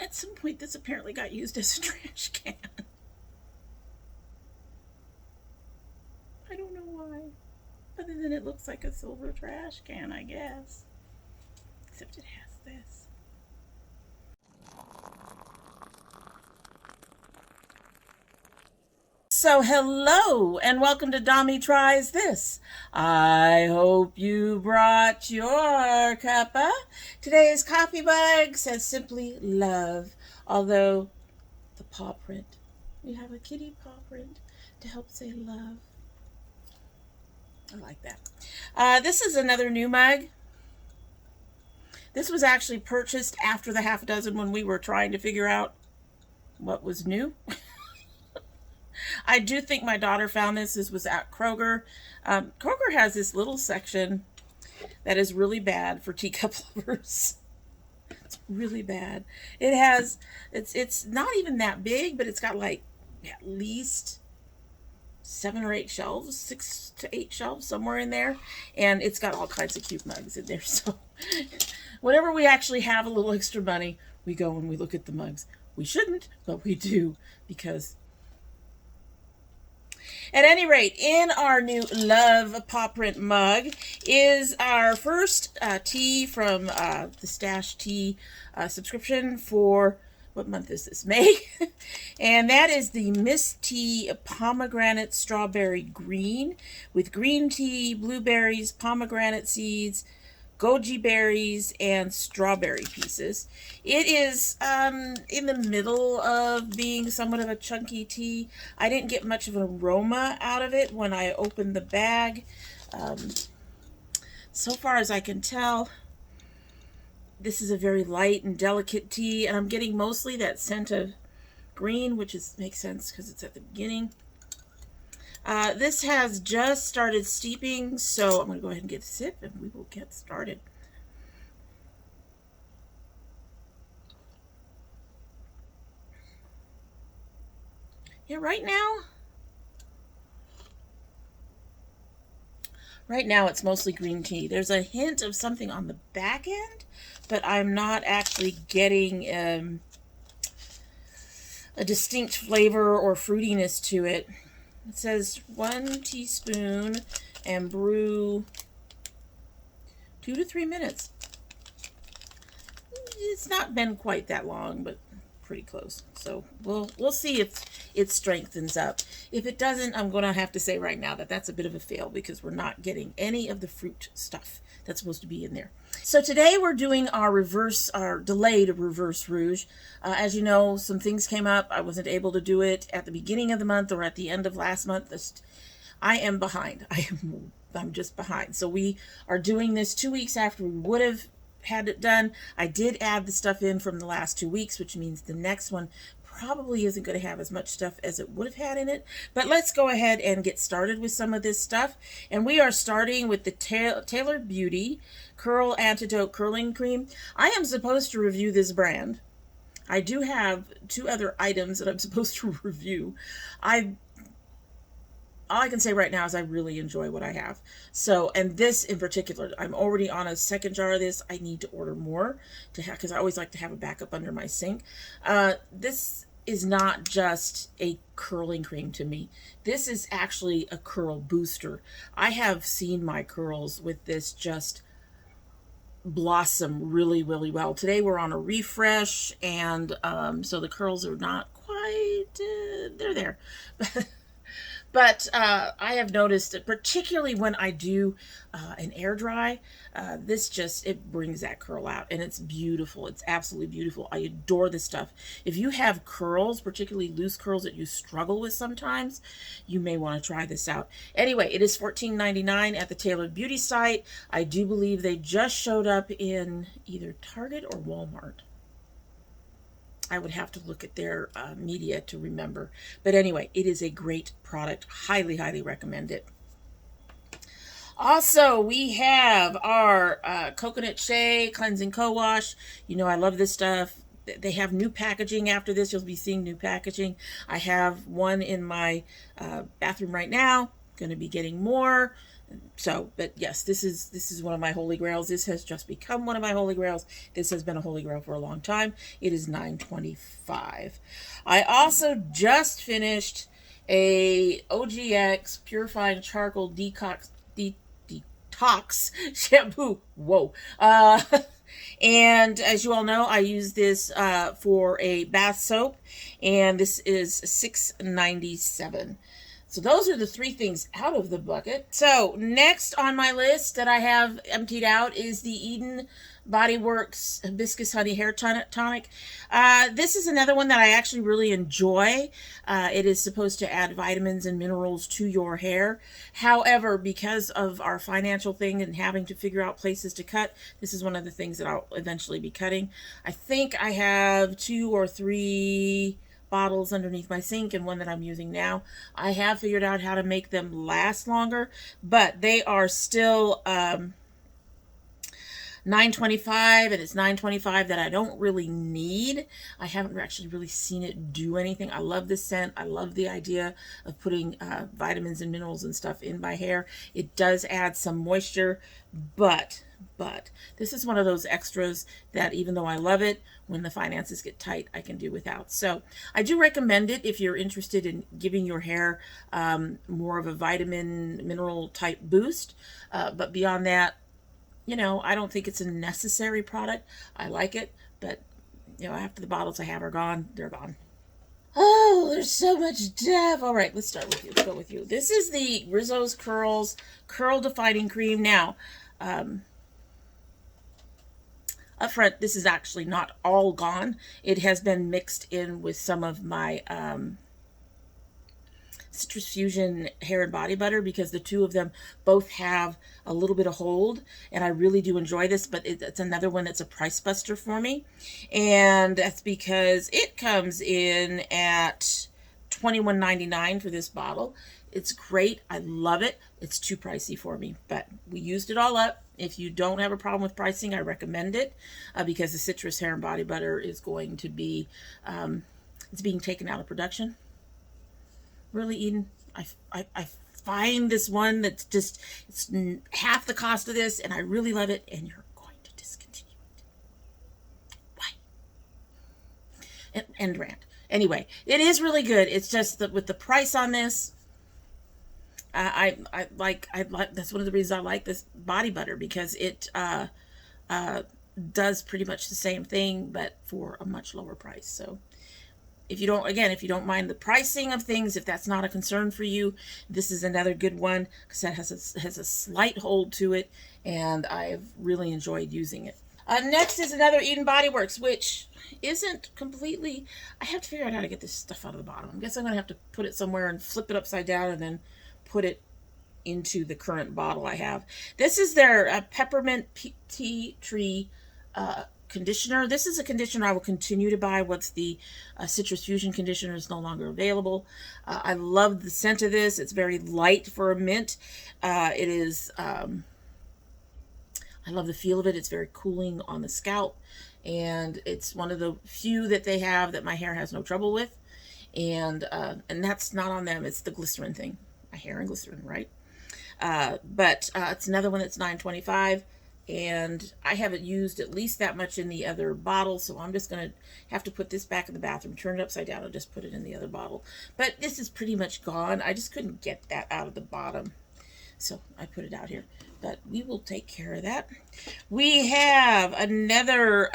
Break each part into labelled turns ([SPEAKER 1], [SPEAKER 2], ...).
[SPEAKER 1] At some point, this apparently got used as a trash can. I don't know why. Other than it looks like a silver trash can, I guess. Except it has this. So hello and welcome to domytriesthis. I hope you brought your cuppa. Today's coffee mug says simply love, although the paw print. We have a kitty paw print to help say love. I like that. This is another new mug. This was actually purchased after the half dozen when we were trying to figure out what was new. I do think my daughter found this. This was at Kroger. Kroger has this little section that is really bad for teacup lovers. It's really bad. It has, it's not even that big, but it's got like at least 7 or 8 shelves, 6 to 8 shelves, somewhere in there. And it's got all kinds of cute mugs in there. So whenever we actually have a little extra money, we go and we look at the mugs. We shouldn't, but we do, because at any rate, in our new Love Paw Print mug is our first tea from the Stash Tea subscription for, what month is this? May. And that is the Miss Tea Pomegranate Strawberry Green with green tea, blueberries, pomegranate seeds, goji berries, and strawberry pieces. It is in the middle of being somewhat of a chunky tea. I didn't get much of an aroma out of it when I opened the bag. So far as I can tell, this is a very light and delicate tea, and I'm getting mostly that scent of green, which makes sense because it's at the beginning. This has just started steeping, so I'm going to go ahead and get a sip and we will get started. Yeah, right now it's mostly green tea. There's a hint of something on the back end, but I'm not actually getting a distinct flavor or fruitiness to it. It says 1 teaspoon and brew 2 to 3 minutes. It's not been quite that long, but pretty close. So we'll see if it strengthens up. If it doesn't, I'm going to have to say right now that that's a bit of a fail, because we're not getting any of the fruit stuff that's supposed to be in there. So today we're doing our delayed reverse rouge. As you know, some things came up. I wasn't able to do it at the beginning of the month or at the end of last month. I am behind. I'm just behind. So we are doing this 2 weeks after we would have had it done. I did add the stuff in from the last 2 weeks, which means the next one probably isn't going to have as much stuff as it would have had in it. But let's go ahead and get started with some of this stuff. And we are starting with the Tailored Beauty Curl Antidote Curling Cream. I am supposed to review this brand. I do have 2 other items that I'm supposed to review. All I can say right now is I really enjoy what I have. So, and this in particular, I'm already on a second jar of this. I need to order more to have, because I always like to have a backup under my sink. This is not just a curling cream to me. This is actually a curl booster. I have seen my curls with this just blossom really, really well. Today we're on a refresh, and so the curls are not quite, they're there. But I have noticed that particularly when I do an air dry, it brings that curl out, and it's beautiful. It's absolutely beautiful. I adore this stuff. If you have curls, particularly loose curls that you struggle with sometimes, you may want to try this out. Anyway, it is $14.99 at the Tailored Beauty site. I do believe they just showed up in either Target or Walmart. I would have to look at their media to remember. But anyway, it is a great product. Highly, highly recommend it. Also, we have our Coconut Shea Cleansing Co-Wash. You know I love this stuff. They have new packaging after this. You'll be seeing new packaging. I have one in my bathroom right now. Going to be getting more. So, but yes, this is one of my holy grails. This has just become one of my holy grails. This has been a holy grail for a long time. It is $9.25. I also just finished a OGX Purifying Charcoal Detox shampoo. Whoa. And as you all know, I use this for a bath soap, and this is $6.97. So those are the three things out of the bucket. So next on my list that I have emptied out is the Eden BodyWorks Hibiscus Honey Hair Tonic. This is another one that I actually really enjoy. It is supposed to add vitamins and minerals to your hair. However, because of our financial thing and having to figure out places to cut, this is one of the things that I'll eventually be cutting. I think I have 2 or 3 bottles underneath my sink and one that I'm using now. I have figured out how to make them last longer, but they are still $9.25, and it's $9.25 that I don't really need. I haven't actually really seen it do anything. I love this scent. I love the idea of putting vitamins and minerals and stuff in my hair. It does add some moisture, but this is one of those extras that even though I love it, when the finances get tight, I can do without. So I do recommend it if you're interested in giving your hair more of a vitamin mineral type boost. But beyond that, you know, I don't think it's a necessary product. I like it, but you know, after the bottles I have are gone, they're gone. Oh, there's so much stuff. All right, let's start with you. Let's go with you. This is the Rizzo's Curls Curl Defining Cream. Now, up front, this is actually not all gone. It has been mixed in with some of my Citrus Fusion hair and body butter, because the two of them both have a little bit of hold, and I really do enjoy this, but it's another one that's a price buster for me, and that's because it comes in at $21.99 for this bottle. It's great. I love it. It's too pricey for me, but we used it all up. If you don't have a problem with pricing, I recommend it because the citrus hair and body butter is going to be, it's being taken out of production. Really, Eden, I find this one that's just, it's half the cost of this, and I really love it, and you're going to discontinue it. Why? End rant. Anyway, it is really good. It's just that with the price on this, I like that's one of the reasons I like this body butter, because it does pretty much the same thing but for a much lower price. So if you don't mind the pricing of things, if that's not a concern for you, this is another good one, because that has a slight hold to it, and I've really enjoyed using it. Next is another Eden BodyWorks, which isn't completely, I have to figure out how to get this stuff out of the bottom. I guess I'm going to have to put it somewhere and flip it upside down and then put it into the current bottle I have. This is their peppermint tea tree conditioner. This is a conditioner I will continue to buy once the Citrus Fusion conditioner is no longer available. I love the scent of this. It's very light for a mint. It is, I love the feel of it. It's very cooling on the scalp, and it's one of the few that they have that my hair has no trouble with. And that's not on them. It's the glycerin thing. My hair and glycerin, right? But it's another one that's $9.25. And I haven't used at least that much in the other bottle, so I'm just going to have to put this back in the bathroom, turn it upside down, and just put it in the other bottle. But this is pretty much gone. I just couldn't get that out of the bottom, so I put it out here. But we will take care of that. We have another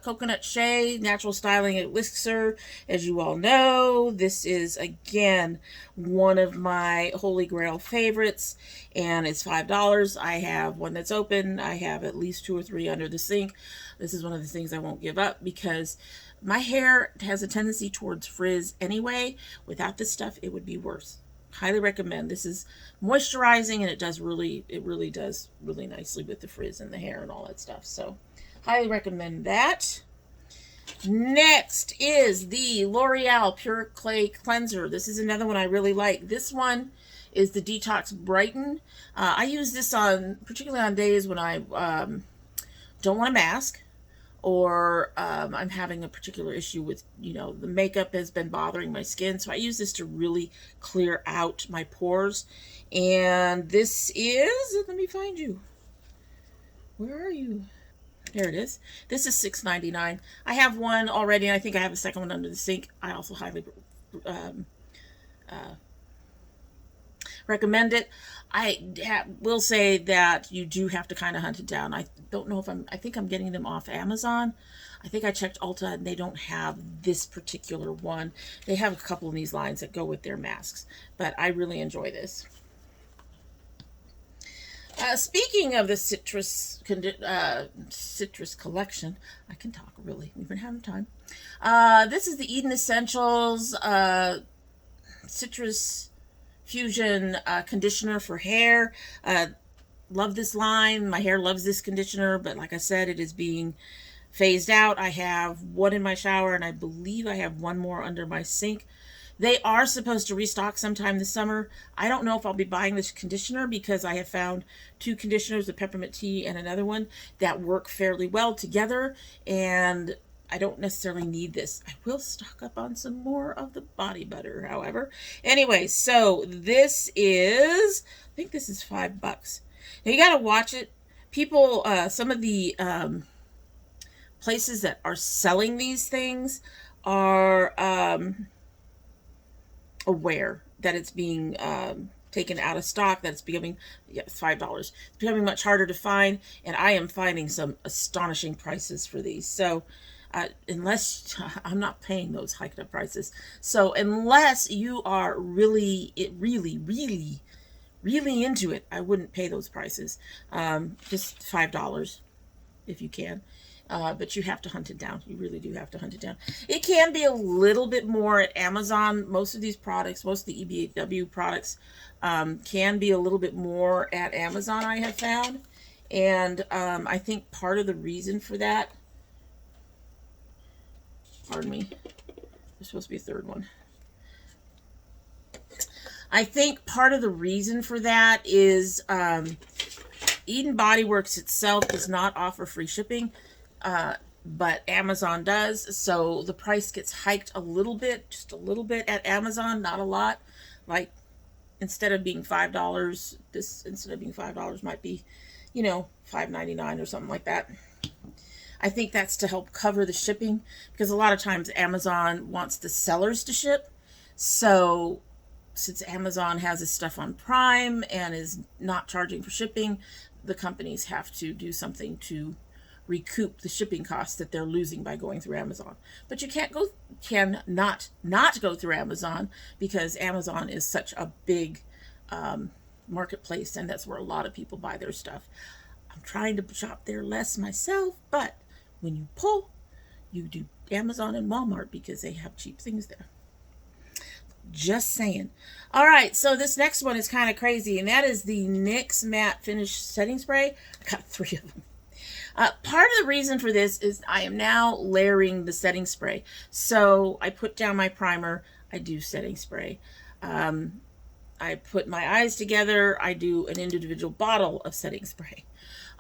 [SPEAKER 1] Coconut Shea Natural Styling Elixir. As you all know, this is, again, one of my Holy Grail favorites, and it's $5. I have one that's open. I have at least 2 or 3 under the sink. This is one of the things I won't give up, because my hair has a tendency towards frizz anyway. Without this stuff, it would be worse. Highly recommend. This is moisturizing, and it really does really nicely with the frizz in the hair and all that stuff. So highly recommend that. Next is the L'Oreal Pure Clay Cleanser. This is another one I really like. This one is the Detox Brighten. I use this particularly on days when I don't want a mask, or I'm having a particular issue with, you know, the makeup has been bothering my skin. So I use this to really clear out my pores. And this is, let me find you. Where are you? There it is. This is $6.99. I have one already, and I think I have a second one under the sink. I also highly recommend it. I will say that you do have to kind of hunt it down. I don't know if I think I'm getting them off Amazon. I think I checked Ulta and they don't have this particular one. They have a couple of these lines that go with their masks, but I really enjoy this. Speaking of the citrus collection, I can talk really. We've been having time. This is the Eden Essentials Citrus Fusion conditioner for hair. Love this line. My hair loves this conditioner, but like I said, it is being phased out. I have one in my shower, and I believe I have one more under my sink. They are supposed to restock sometime this summer. I don't know if I'll be buying this conditioner because I have found two conditioners, the peppermint tea and another one, that work fairly well together, and I don't necessarily need this. I will stock up on some more of the body butter, however. Anyway, so this is, I think this is $5. Now you got to watch it. People, some of the places that are selling these things are aware that it's being taken out of stock, that it's becoming, yeah, it's $5. It's becoming much harder to find, and I am finding some astonishing prices for these. So unless I'm not paying those hiked up prices. So unless you are really into it, I wouldn't pay those prices. Just $5 if you can. But you have to hunt it down. You really do have to hunt it down. It can be a little bit more at Amazon. Most of these products, most of the EBW products, can be a little bit more at Amazon, I have found. And I think part of the reason for that, pardon me, there's supposed to be a third one. I think part of the reason for that is Eden BodyWorks itself does not offer free shipping. But Amazon does, so the price gets hiked a little bit, just a little bit at Amazon, not a lot. Like, instead of being $5, this, instead of being $5, might be, you know, $5.99 or something like that. I think that's to help cover the shipping, because a lot of times Amazon wants the sellers to ship. So since Amazon has this stuff on Prime and is not charging for shipping, the companies have to do something to recoup the shipping costs that they're losing by going through Amazon. But you cannot go through Amazon, because Amazon is such a big marketplace, and that's where a lot of people buy their stuff. I'm trying to shop there less myself, but when you pull, you do Amazon and Walmart because they have cheap things there. Just saying. All right, so this next one is kind of crazy, and that is the NYX Matte Finish Setting Spray. I got 3 of them. Part of the reason for this is I am now layering the setting spray. So I put down my primer, I do setting spray. I put my eyes together, I do an individual bottle of setting spray.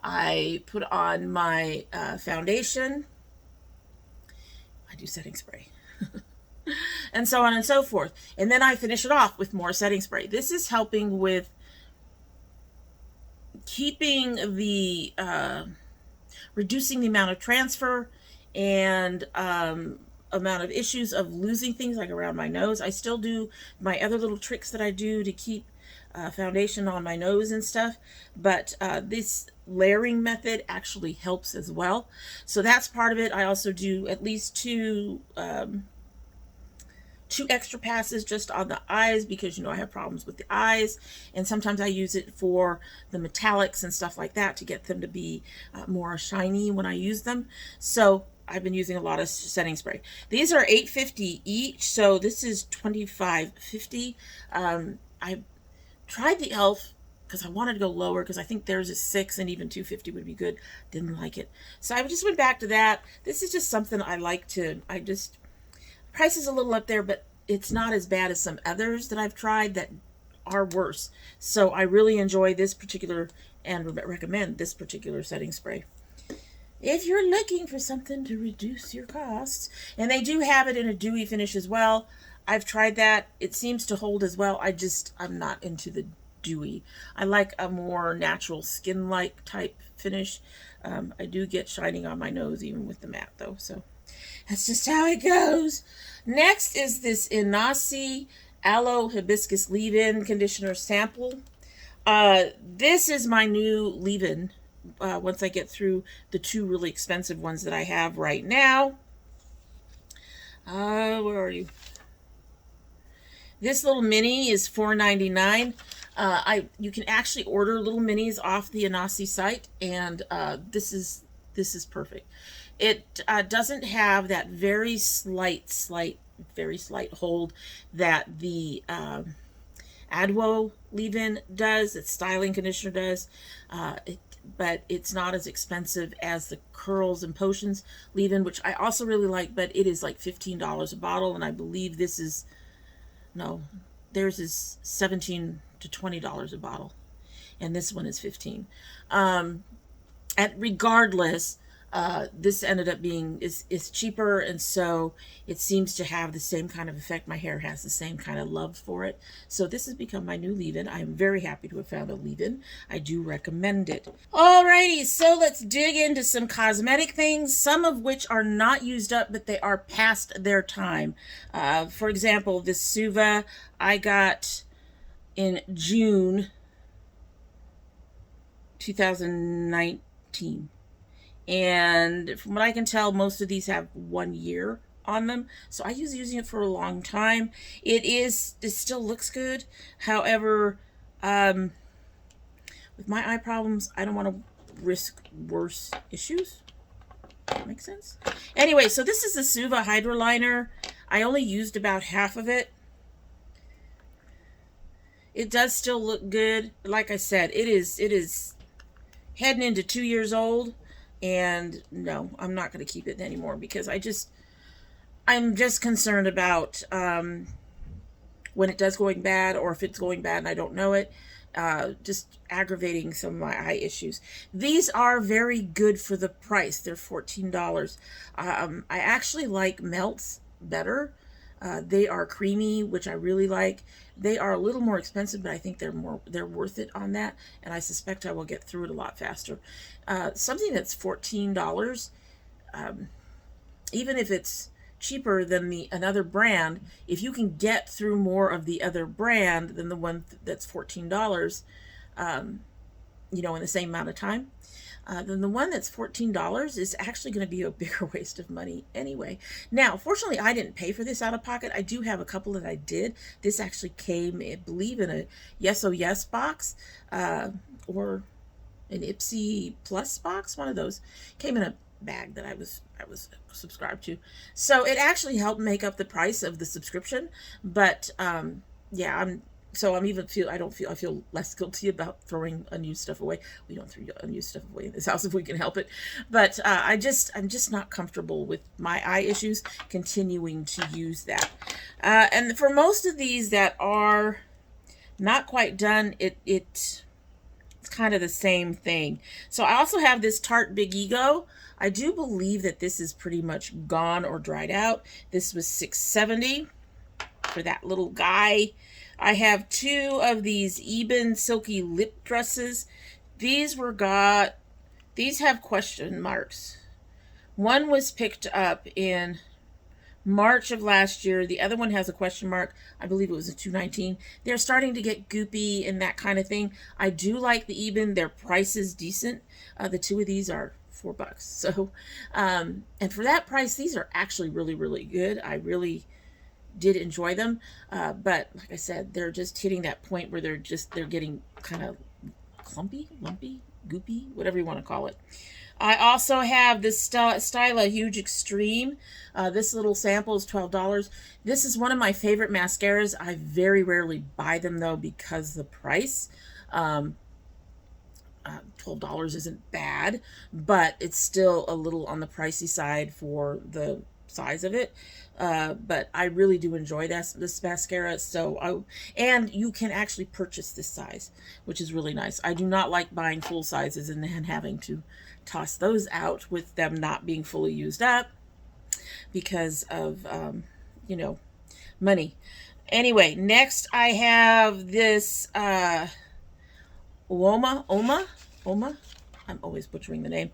[SPEAKER 1] I put on my foundation, I do setting spray. And so on and so forth. And then I finish it off with more setting spray. This is helping with keeping the reducing the amount of transfer and amount of issues of losing things like around my nose. I still do my other little tricks that I do to keep foundation on my nose and stuff, but this layering method actually helps as well. So that's part of it. I also do at least two extra passes just on the eyes, because you know I have problems with the eyes, and sometimes I use it for the metallics and stuff like that to get them to be more shiny when I use them. So I've been using a lot of setting spray. These are $8.50 each, so this is $25.50. I tried the e.l.f. because I wanted to go lower, because I think theirs is $6 and even $2.50 would be good. Didn't like it, so I just went back to that. This is just something I like to, price is a little up there, but it's not as bad as some others that I've tried that are worse. So I really enjoy this particular and recommend this particular setting spray. if you're looking for something to reduce your costs. And they do have it in a dewy finish as well. I've tried that. It seems to hold as well. I'm not into the dewy. I like a more natural skin-like type finish. I do get shining on my nose even with the matte though, so that's just how it goes. Next is this Inasi Aloe Hibiscus Leave-In Conditioner Sample. This is my new leave-in once I get through the two really expensive ones that I have right now. Where are you? This little mini is $4.99. You can actually order little minis off the Inasi site, and this is perfect. It doesn't have that very slight hold that the Adwo leave-in does, that styling conditioner does, but it's not as expensive as the Curls and Potions leave-in, which I also really like, but it is like $15 a bottle, and I believe this is, no, theirs is $17 to $20 a bottle, and this one is $15. And regardless, this ended up being is cheaper, and so it seems to have the same kind of effect. My hair has the same kind of love for it, so this has become my new leave-in. I am very happy to have found a leave-in. I do recommend it. Alrighty, so let's dig into some cosmetic things, some of which are not used up, but they are past their time. For example, this Suva I got in June 2019. And from what I can tell, most of these have 1 year on them. So I was using it for a long time. It still looks good. However, with my eye problems, I don't want to risk worse issues. That makes sense? Anyway, so this is the Suva Hydro Liner. I only used about half of it. It does still look good. Like I said, it is heading into 2 years old. And no, I'm not going to keep it anymore because I'm just concerned about when it does going bad, or if it's going bad and I don't know it, just aggravating some of my eye issues. These are very good for the price. They're $14. I actually like Melts better. They are creamy, which I really like. They are a little more expensive, but I think they're worth it on that, and I suspect I will get through it a lot faster. Something that's $14, even if it's cheaper than another brand, if you can get through more of the other brand than the one that's $14, in the same amount of time, then the one that's $14 is actually going to be a bigger waste of money anyway. Now, fortunately, I didn't pay for this out of pocket. I do have a couple that I did. This actually came, I believe, in a Yes Oh Yes box, or an Ipsy Plus box. One of those came in a bag that I was subscribed to. So it actually helped make up the price of the subscription. But yeah, I feel less guilty about throwing unused stuff away. We don't throw unused stuff away in this house if we can help it. But I'm just not comfortable with my eye issues continuing to use that. And for most of these that are not quite done, it's kind of the same thing. So I also have this Tarte Big Ego. I do believe that this is pretty much gone or dried out. This was $6.70 for that little guy. I have two of these Eben Silky Lip Dresses. These have question marks. One was picked up in March of last year. The other one has a question mark. I believe it was a $2.19. They're starting to get goopy and that kind of thing. I do like the Eben. Their price is decent. The two of these are $4. So, and for that price, these are actually really, really good. I really did enjoy them. But like I said, they're just hitting that point where they're getting kind of clumpy, lumpy, goopy, whatever you want to call it. I also have this Styla Huge Extreme. This little sample is $12. This is one of my favorite mascaras. I very rarely buy them though because the price. $12 isn't bad, but it's still a little on the pricey side for the size of it. But I really do enjoy this mascara. And you can actually purchase this size, which is really nice. I do not like buying full sizes and then having to toss those out with them not being fully used up because of, you know, money. Anyway, next I have this Uoma. I'm always butchering the name.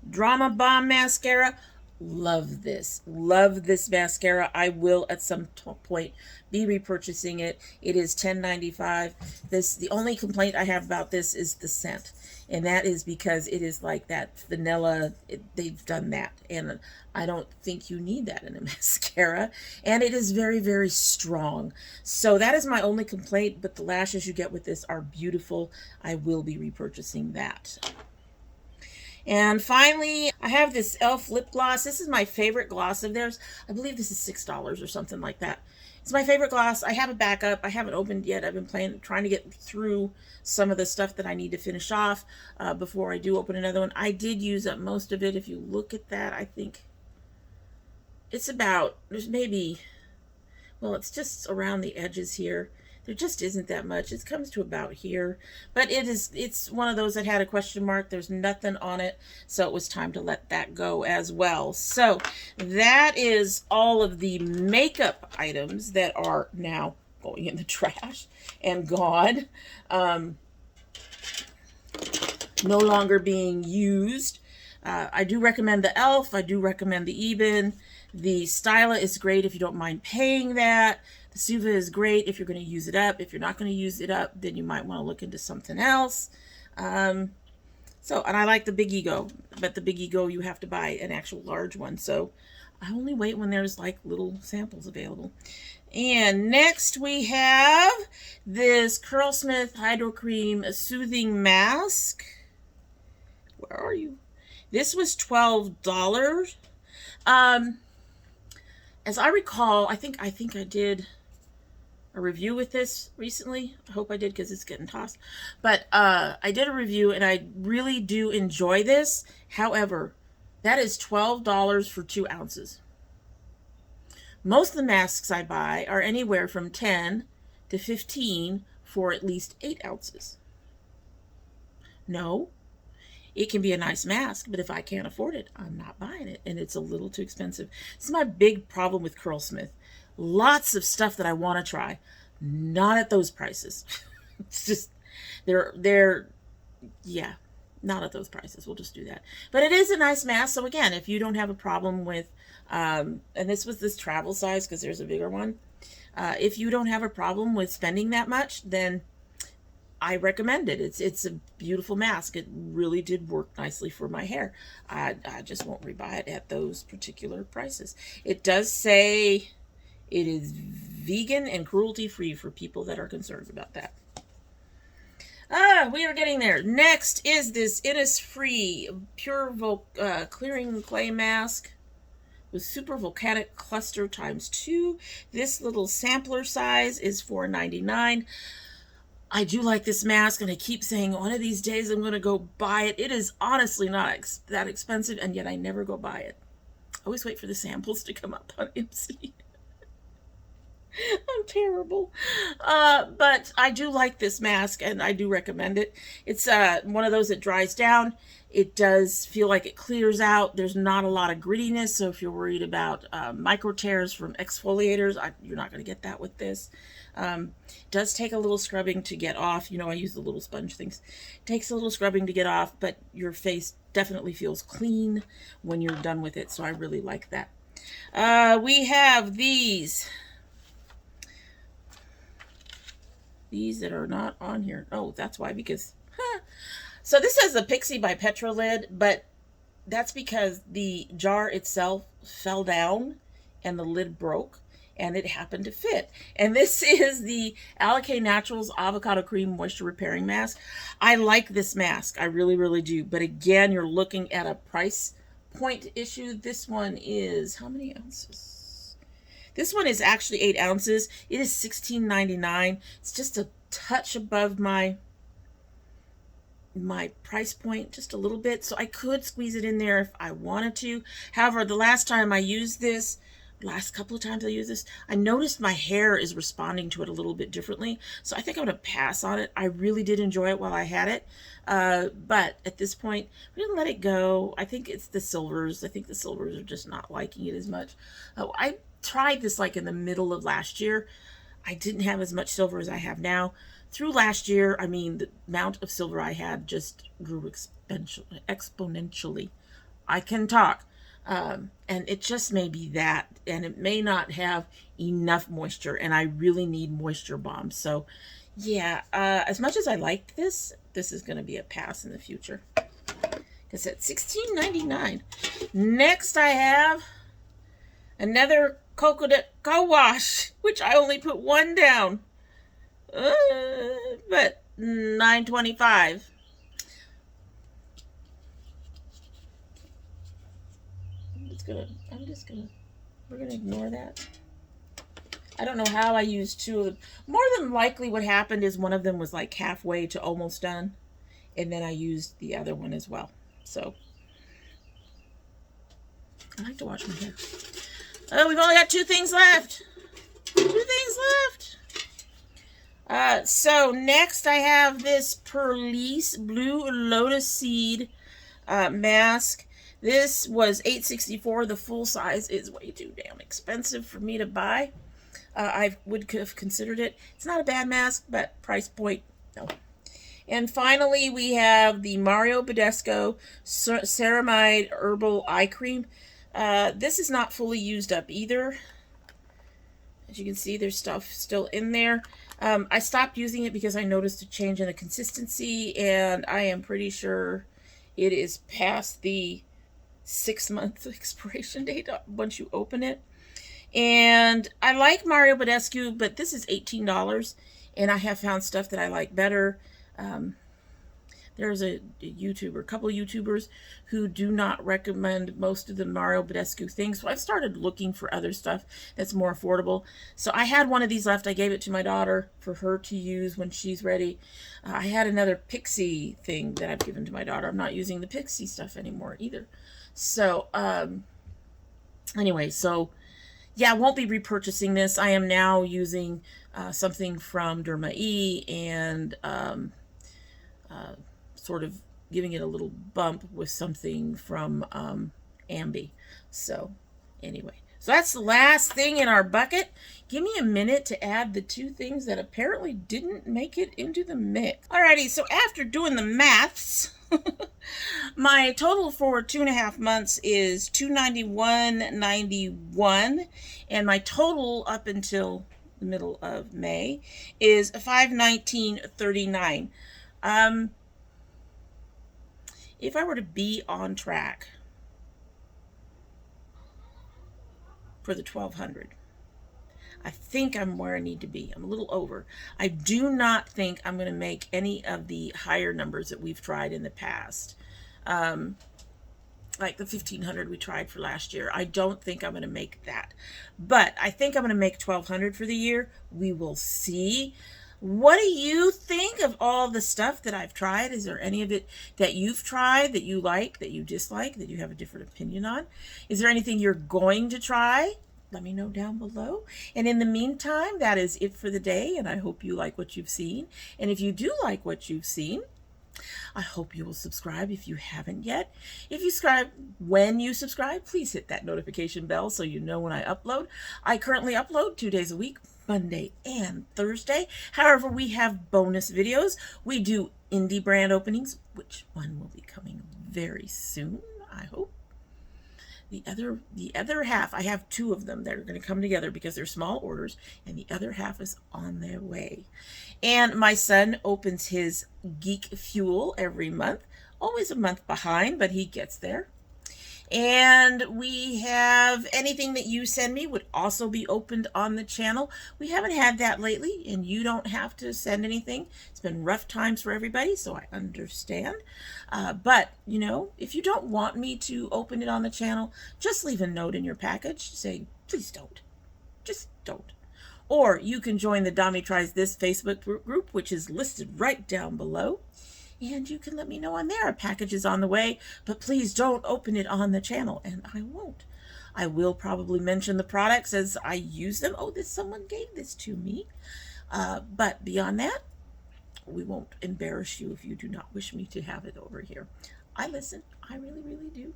[SPEAKER 1] Drama Bomb mascara. Love this. Love this mascara. I will at some point be repurchasing it. It is $10.95. The only complaint I have about this is the scent. And that is because it is like that vanilla. They've done that. And I don't think you need that in a mascara. And it is very, very strong. So that is my only complaint. But the lashes you get with this are beautiful. I will be repurchasing that. And finally, I have this e.l.f. lip gloss. This is my favorite gloss of theirs. I believe this is $6 or something like that. It's my favorite gloss. I have a backup. I haven't opened yet. I've been trying to get through some of the stuff that I need to finish off before I do open another one. I did use up most of it. If you look at that, I think it's about, there's maybe, well, it's just around the edges here. There just isn't that much. It comes to about here. But it's one of those that had a question mark. There's nothing on it. So it was time to let that go as well. So that is all of the makeup items that are now going in the trash and gone. No longer being used. I do recommend the e.l.f. I do recommend the Eben. The Styla is great if you don't mind paying that. The Suva is great if you're going to use it up. If you're not going to use it up, then you might want to look into something else. And I like the Big Ego, but the Big Ego, you have to buy an actual large one. So I only wait when there's like little samples available. And next we have this Curlsmith Hydro Cream Soothing Mask. Where are you? This was $12. As I recall, I think I did a review with this recently. I hope I did because it's getting tossed. But I did a review and I really do enjoy this. However, that is $12 for 2 ounces. Most of the masks I buy are anywhere from 10 to 15 for at least 8 ounces. No. It can be a nice mask, but if I can't afford it, I'm not buying it, and it's a little too expensive. This is my big problem with Curlsmith. Lots of stuff that I want to try, not at those prices. It's just, yeah, not at those prices. We'll just do that. But it is a nice mask, so again, if you don't have a problem with, and this was this travel size because there's a bigger one. If you don't have a problem with spending that much, then I recommend it. It's a beautiful mask. It really did work nicely for my hair. I just won't rebuy it at those particular prices. It does say it is vegan and cruelty-free for people that are concerned about that. We are getting there. Next is this Innisfree Pure Clearing Clay Mask with Super Volcanic Cluster ×2. This little sampler size is $4.99. I do like this mask, and I keep saying one of these days I'm going to go buy it. It is honestly not that expensive, and yet I never go buy it. I always wait for the samples to come up on MC. I'm terrible. But I do like this mask, and I do recommend it. It's one of those that dries down. It does feel like it clears out. There's not a lot of grittiness, so if you're worried about micro tears from exfoliators, you're not going to get that with this. It does take a little scrubbing to get off. You know, I use the little sponge things. It takes a little scrubbing to get off, but your face definitely feels clean when you're done with it, so I really like that. We have these that are not on here. Oh, that's why, because so this has the Pixie by Petra lid, but that's because the jar itself fell down and the lid broke, and it happened to fit. And this is the Alikay Naturals Avocado Cream Moisture Repairing Mask. I like this mask. I really, really do. But again, you're looking at a price point issue. This one is, how many ounces? This one is actually 8 ounces. It is $16.99. It's just a touch above my price point, just a little bit. So I could squeeze it in there if I wanted to. However, the last time I used this, last couple of times I use this, I noticed my hair is responding to it a little bit differently. So I think I'm going to pass on it. I really did enjoy it while I had it. But at this point, I'm going to let it go. I think it's the silvers. I think the silvers are just not liking it as much. I tried this like in the middle of last year. I didn't have as much silver as I have now. Through last year, I mean, the amount of silver I had just grew exponentially. I can talk. And it just may be that, and it may not have enough moisture, and I really need moisture bombs. So yeah, as much as I like this, this is going to be a pass in the future. Because it's $16.99. Next I have another coconut co-wash, which I only put one down. But $9.25. We're gonna ignore that. I don't know how I used two of them. More than likely what happened is one of them was like halfway to almost done, and then I used the other one as well. So I like to wash my hair. Oh, we've only got two things left. So next I have this Perlice Blue Lotus Seed mask. This was $8.64. The full size is way too damn expensive for me to buy. I would have considered it. It's not a bad mask, but price point, no. And finally, we have the Mario Badescu Ceramide Herbal Eye Cream. This is not fully used up either. As you can see, there's stuff still in there. I stopped using it because I noticed a change in the consistency, and I am pretty sure it is past the 6-month expiration date once you open it. And I like Mario Badescu, but this is $18, and I have found stuff that I like better. There's a couple of YouTubers who do not recommend most of the Mario Badescu things, so I've started looking for other stuff that's more affordable. So I had one of these left. I gave it to my daughter for her to use when she's ready. I had another Pixie thing that I've given to my daughter. I'm not using the Pixie stuff anymore either. So, anyway, so yeah, I won't be repurchasing this. I am now using something from Derma E and sort of giving it a little bump with something from Ambi. So anyway, so that's the last thing in our bucket. Give me a minute to add the two things that apparently didn't make it into the mix. Alrighty, so after doing the maths, my total for 2.5 months is $291.91, and my total up until the middle of May is $519.39. If I were to be on track for the 1200, I think I'm where I need to be. I'm a little over. I do not think I'm going to make any of the higher numbers that we've tried in the past. Like the 1500 we tried for last year. I don't think I'm going to make that. But I think I'm going to make 1200 for the year. We will see. What do you think of all the stuff that I've tried? Is there any of it that you've tried that you like, that you dislike, that you have a different opinion on? Is there anything you're going to try? Let me know down below. And in the meantime, that is it for the day, and I hope you like what you've seen. And if you do like what you've seen, I hope you will subscribe if you haven't yet. If you subscribe, when you subscribe, please hit that notification bell so you know when I upload. I currently upload 2 days a week, Monday and Thursday. However, we have bonus videos. We do indie brand openings, which one will be coming very soon, I hope. The other half, I have 2 of them that are going to come together because they're small orders, and the other half is on their way. And my son opens his Geek Fuel every month, always a month behind, but he gets there. And we have anything that you send me would also be opened on the channel. We haven't had that lately, and you don't have to send anything. It's been rough times for everybody, so I understand. But, you know, if you don't want me to open it on the channel, just leave a note in your package saying, please don't. Just don't. Or you can join the Domi Tries This Facebook group, which is listed right down below. And you can let me know on there. A package is on the way, but please don't open it on the channel, and I won't. I will probably mention the products as I use them. Oh, someone gave this to me. But beyond that, we won't embarrass you if you do not wish me to have it over here. I listen. I really, really do.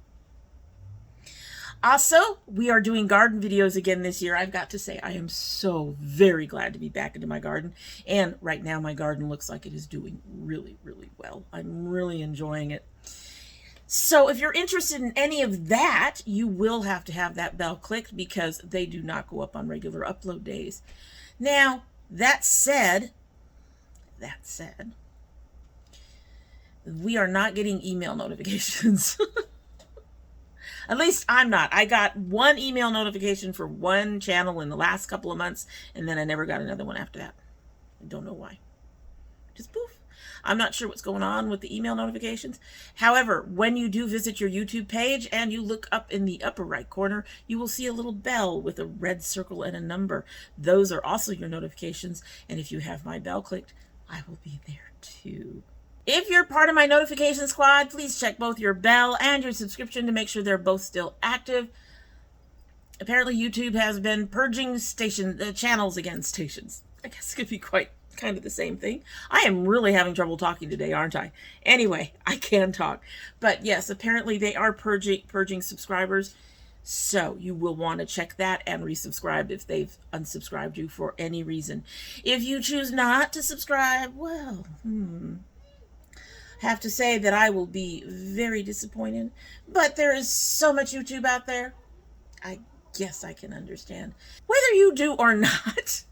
[SPEAKER 1] Also, we are doing garden videos again this year. I've got to say, I am so very glad to be back into my garden. And right now, my garden looks like it is doing really, really well. I'm really enjoying it. So if you're interested in any of that, you will have to have that bell clicked because they do not go up on regular upload days. Now, that said, we are not getting email notifications. At least I'm not. I got one email notification for one channel in the last couple of months, and then I never got another one after that. I don't know why. Just poof. I'm not sure what's going on with the email notifications. However, when you do visit your YouTube page and you look up in the upper right corner, you will see a little bell with a red circle and a number. Those are also your notifications, and if you have my bell clicked, I will be there too. If you're part of my notification squad, please check both your bell and your subscription to make sure they're both still active. Apparently, YouTube has been purging channels against stations. I guess it could be kind of the same thing. I am really having trouble talking today, aren't I? Anyway, I can talk. But yes, apparently they are purging subscribers. So you will want to check that and resubscribe if they've unsubscribed you for any reason. If you choose not to subscribe, well, have to say that I will be very disappointed. But there is so much YouTube out there. I guess I can understand. Whether you do or not,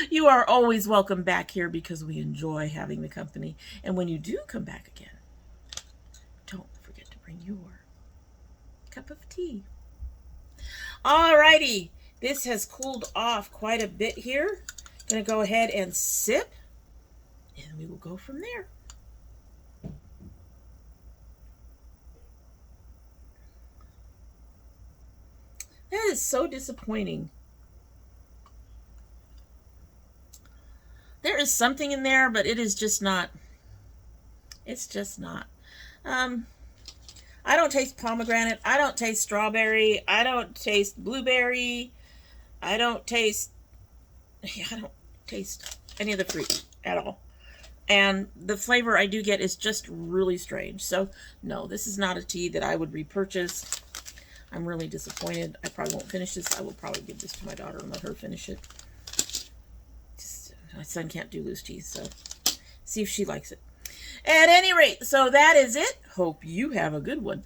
[SPEAKER 1] you are always welcome back here because we enjoy having the company. And when you do come back again, don't forget to bring your cup of tea. Alrighty, this has cooled off quite a bit here. Gonna go ahead and sip, and we will go from there. That is so disappointing. There is something in there, but it is just not. It's just not. I don't taste pomegranate. I don't taste strawberry. I don't taste blueberry. I don't taste any of the fruit at all. And the flavor I do get is just really strange. So, no, this is not a tea that I would repurchase. I'm really disappointed. I probably won't finish this. I will probably give this to my daughter and let her finish it. My son can't do loose teas, so see if she likes it. At any rate, so that is it. Hope you have a good one.